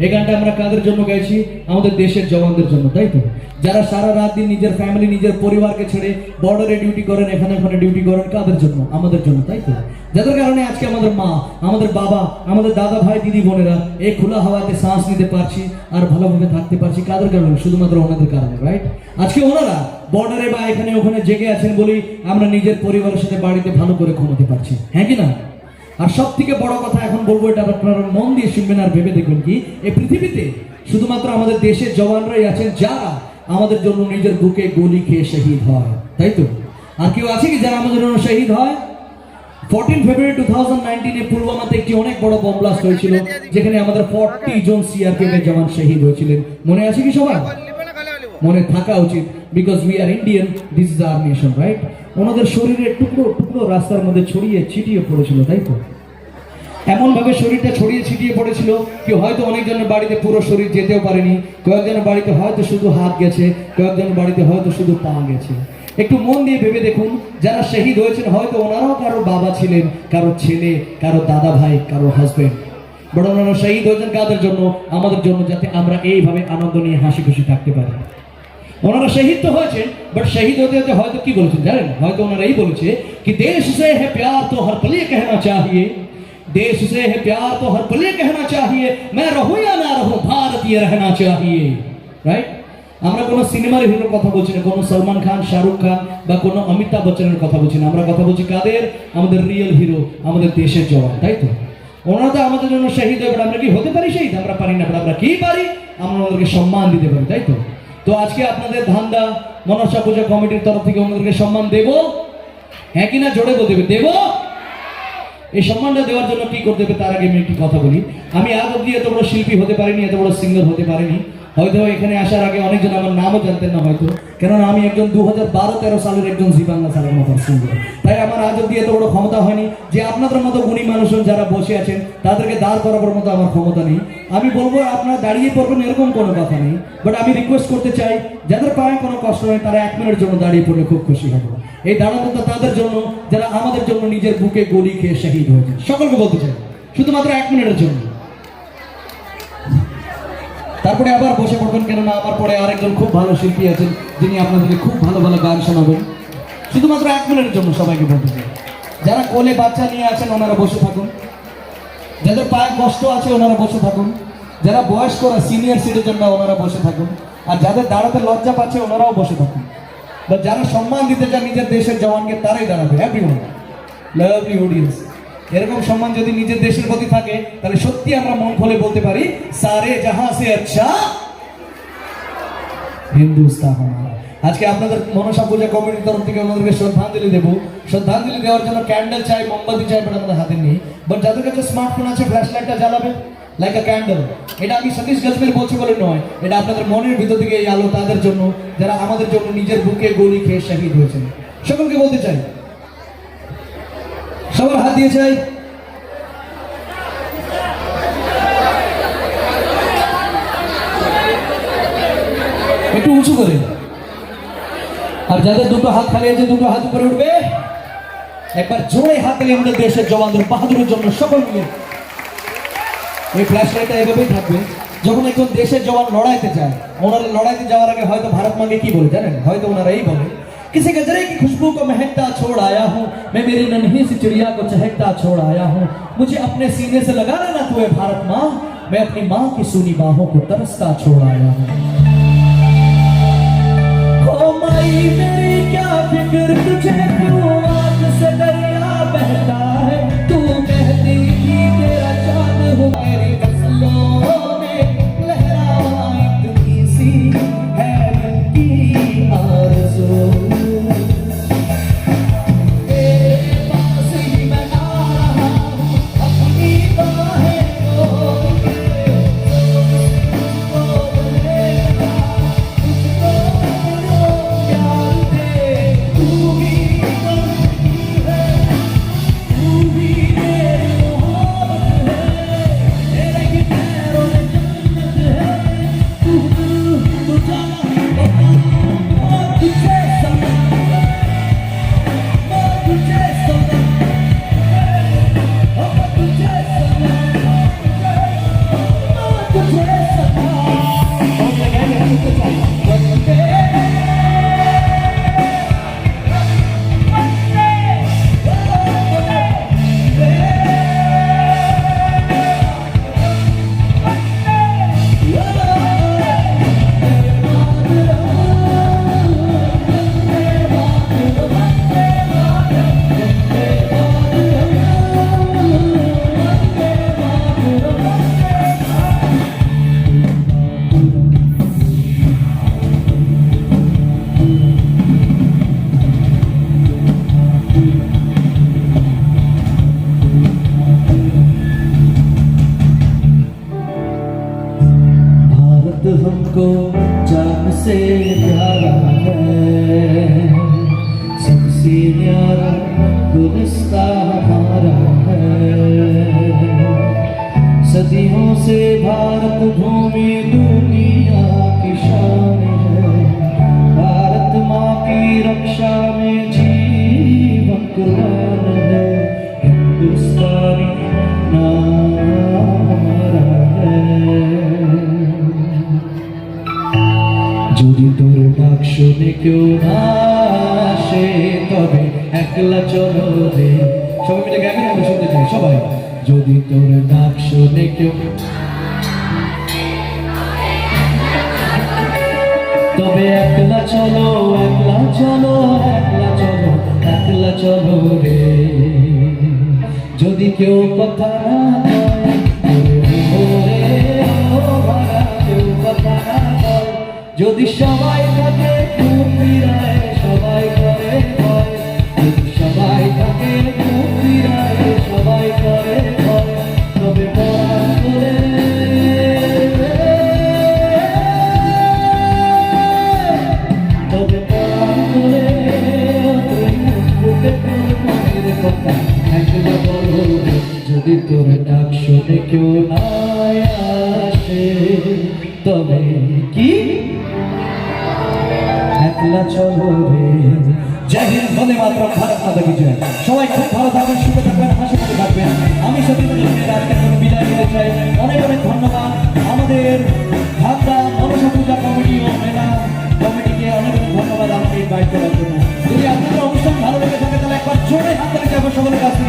এই গানটা আমরা কাদের জন্য গাইছি? আমাদের দেশের জওয়ানদের জন্য, তাই তো? যারা সারা রাত দিন নিজের ফ্যামিলি নিজের পরিবারকে ছেড়ে বর্ডারে ডিউটি করেন, এখানে ওখানে ডিউটি করেন, কাদের জন্য? আমাদের জন্য, তাই তো? যাদের কারণে আজকে আমাদের মা, আমাদের বাবা, আমাদের দাদা ভাই দিদি বোনেরা এই খোলা হাওয়াতে শ্বাস নিতে পারছি আর ভালোভাবে থাকতে পারছি, কাদের কারণে? শুধুমাত্র ওনাদের কারণে, রাইট? আজকে ওনারা বর্ডারে বা এখানে ওখানে জেগে আছেন বলেই আমরা নিজের পরিবারের সাথে বাড়িতে ভালো করে ঘুমাতে পারছি, হ্যাঁ কি না? আর সব থেকে বড় কথা এখন বলবো, এটা আপনারা মন দিয়ে শুনবেন আর ভেবে দেখবেন, কি এই পৃথিবীতে শুধুমাত্র আমাদের দেশের জওয়ানরাই আছেন যারা আমাদের জন্য নিজের বুকে গুলি খেয়ে শহীদ হয়, তাই তো? আর কেউ আছে কি যারা আমাদের জন্য শহীদ হয়? 14 ফেব্রুয়ারি 2019 পুলওয়ামাতে একটি অনেক বড় বোম ব্লাস্ট হয়েছিল, যেখানে আমাদের 40 জন সিআরপিএফ এর জওয়ান শহীদ হয়েছিলেন। মনে আছে কি সবার? মনে থাকা উচিত, because we are Indian, this is our nation, right? ওনাদের শরীরের টুকরো টুকরো রাস্তার মধ্যে ছড়িয়ে ছিটিয়ে পড়েছিল, তাই তো? এমন ভাবে শরীরটা ছড়িয়ে ছিটিয়ে পড়েছিল কি হয়তো অনেকজনের বাড়িতে পুরো শরীর যেতেও পারেনি, কয়েকজনের বাড়িতে হয়তো শুধু হাত গেছে, কয়েকজনের বাড়িতে হয়তো শুধু পা গেছে। একটু মন দিয়ে ভেবে দেখুন, যারা শহীদ হয়েছেন হয়তো ওনারাও কারো বাবা ছিলেন, কারো ছেলে, কারো দাদা ভাই, কারো হাজবেন্ড। বড় ওনারা শহীদ হয়েছেন কাদের জন্য? আমাদের জন্য, যাতে আমরা এইভাবে আনন্দ নিয়ে হাসি খুশি থাকতে পারি। ওনারা শহীদ তো হয়েছেন, বাট শহীদ হতে হতে হয়তো কি বলেছেন জানেন? হয়তো ওনারা এই বলেছে কি দেশ সে है प्यार तो हर पल ये कहना चाहिए, देश से है प्यार तो हर पल ये कहना चाहिए, मैं रहूं या ना रहूं भारत ये रहना चाहिए, রাইট? আমরা কোনো সিনেমার হিরোর কথা বলছি না, কোনো সলমান খান, শাহরুখ খান বা কোনো অমিতাভ বচ্চনের কথা বলছি না, আমরা কথা বলছি কাদের? আমাদের রিয়েল হিরো, আমাদের দেশের জওয়ান, তাই তো? ওনারা তো আমাদের জন্য শহীদ হয়ে, আমরা কি হতে পারি শহীদ? আমরা পারি না, আমরা কি পারি? আমরা ওদেরকে সম্মান দিতে পারি, তাই তো? তো আজকে আপনাদের ধান্দা মনসা পূজা কমিটির তরফ থেকে ওনাদেরকে সম্মান দেব, হ্যাঁ কিনা? জোরে বলতে হবে, দেব। এই সম্মানটা দেওয়ার জন্য কি করতে হবে তার আগে আমি একটি কথা বলি। আমি আজ অব্দি এত বড় শিল্পী হতে পারিনি, এত বড় সিঙ্গার হতে পারিনি। হয়তো এখানে আসার আগে অনেকজন আমার নামও জানতেন না হয়তো, কেননা আমি একজন 2012-13 সালের একজন জি বাংলা সালের মতো সিঙ্গার। তাই আমার আজ অব্দি এত বড় ক্ষমতা হয়নি যে আপনাদের মতো গুণী মানুষজন যারা বসে আছেন তাদেরকে দাঁড় করাবার মতো আমার ক্ষমতা নেই। আমি বলবো আপনারা দাঁড়িয়ে পড়বেন এরকম কোনো কথা নেই, বাট আমি রিকোয়েস্ট করতে চাই যাদের পায়ে কোনো কষ্ট হয় তারা 1 মিনিটের জন্য দাঁড়িয়ে পড়লে খুব খুশি হব। এই দাঁড়ানোটা তাদের জন্য যারা আমাদের জন্য নিজের বুকে গুলি খেয়ে শহীদ হয়েছে। সকলকে বলতে চাই শুধুমাত্র 1 মিনিটের জন্য। তারপরে আবার বসে পড়বেন, কেননা আমার পরে আরেকজন খুব ভালো শিল্পী আছেন যিনি আপনাদেরকে খুব ভালো ভালো গান শোনাবেন। শুধুমাত্র 1 মিনিটের জন্য সবাইকে বলতে চাই, যারা কোলে বাচ্চা নিয়ে আছেন ওনারা বসে থাকুন, যাদের পায়ে কষ্ট আছে ওনারা বসে থাকুন, যারা বয়স্করা সিনিয়র সিটিজেনরা ওনারা বসে থাকুন, আর যাদের দাঁড়াতে লজ্জা পাচ্ছে ওনারাও বসে থাকুন। বা যারা সম্মান দিতে চান নিজের দেশের জওয়ানকে তারাই দাঁড়াবে। এভরিওয়ান, লাভলি অডিয়েন্স, এরকম সম্মান যদি নিজের দেশের প্রতি থাকে তাহলে সত্যি আমরা মন খুলে বলতে পারি সারে জাহাঁ সে আচ্ছা হিন্দুস্তান হামারা। আজকে আপনাদের মনসা পূজা কমিটির তরফ থেকে আমাদেরকে শ্রদ্ধাঞ্জলি দেবো। শ্রদ্ধাঞ্জলি দেওয়ার জন্য ক্যান্ডেল চাই, মোমবাতি চাই, বাট আমাদের হাতে নেই। বাট যাদের কাছে স্মার্টফোন আছে ফ্ল্যাশ লাইটটা জ্বালাবে লাইক আ ক্যান্ডেল। এটা আমি সতীশ গজমের বলছি বলে নয়, এটা আপনাদের মনের ভিতর থেকে এই আলো তাদের জন্য যারা আমাদের জন্য নিজের বুকে গুলি খেয়ে শহীদ হয়েছেন। সকলকে বলতে চাই, সবার হাত দিয়ে চাই। একটু উঁচু করে, আর যাদের দুটো হাত খালি আছে দুটো হাত উপরে উঠবে। একবার জোরে হাত তালি আমাদের দেশের জওয়ানদের বাহাদুরের জন্য সকল মিলে। এই ফ্ল্যাশ লাইটটা এভাবেই থাকবে। যখন একজন দেশের জওয়ান লড়াইতে যায়, ওনারা লড়াইতে যাওয়ার আগে হয়তো ভারত মাকে কি বলে জানেন? হয়তো ওনারা এই বলে, किसी गजरे की खुशबू को महकता छोड़ आया हूँ, मैं मेरी नन्ही सी चिड़िया को चहकता छोड़ आया हूँ, मुझे अपने सीने से लगा लेना तू है भारत माँ, मैं अपनी माँ की सूनी बाहों को तरसता छोड़ आया हूँ। ओ माई मेरी क्या फिक्र तुझे, क्यों आग से दरिया बहता है, तू कहती थी तेरा चांद हूँ, मेरी फसलों में लहरा इतनी सी है मन की आरज़ू। हमको जान से प्यारा है, सबसे प्यारा गुलिस्ता हमारा है। सदियों से भारत भूमि दुनिया की शान है, भारत माँ की रक्षा में जीवन कुर्बान है। हिंदुस्तानी नाम हमारा है। যদি তোর ডাক শুনে কেউ না আসে তবে একলা চলো রে। সবাই মিলে গাইবেন, আমরা শুনতে চাই সবাই। যদি তোর ডাক শুনে কেউ তবে একলা চলো, একলা চলো, একলা চলো, একলা চলো রে। যদি কেউ কথা না বলে, ও ভাড়া কেউ কথা না বলে, যদি সবাই থাকে কুপিরায় সবাই করে ভয়, যদি সবাই থাকে কুপিরায় সবাই করে ভয়, তবে পরাণ করে, তবে পরাণ করে মনের কথা একলা বলো। যদি তোর ডাক শুনে কেউ না আসে তবে কি একলা চলো রে। জয় হিন্দ, বন্দে মাতরম, ভারত মাতা কি জয়। সবাই খুব ভালো থাকবেন, সুখে থাকবেন, হাসি খুশি থাকবেন। আমি সত্যি আজকের জন্য বিদায় নিতে চাই। অনেক অনেক ধন্যবাদ আমাদের ভাবনা মনসা পূজা কমিটি ও মেলা কমিটিকে অনেক অনেক ধন্যবাদ আমাকে ইনভাইট করার জন্য। যদি আপনাদের অনুষ্ঠান ভালো লেগে থাকে তাহলে একবার জোরে হাত তালি চাইবো সকলের কাছ থেকে।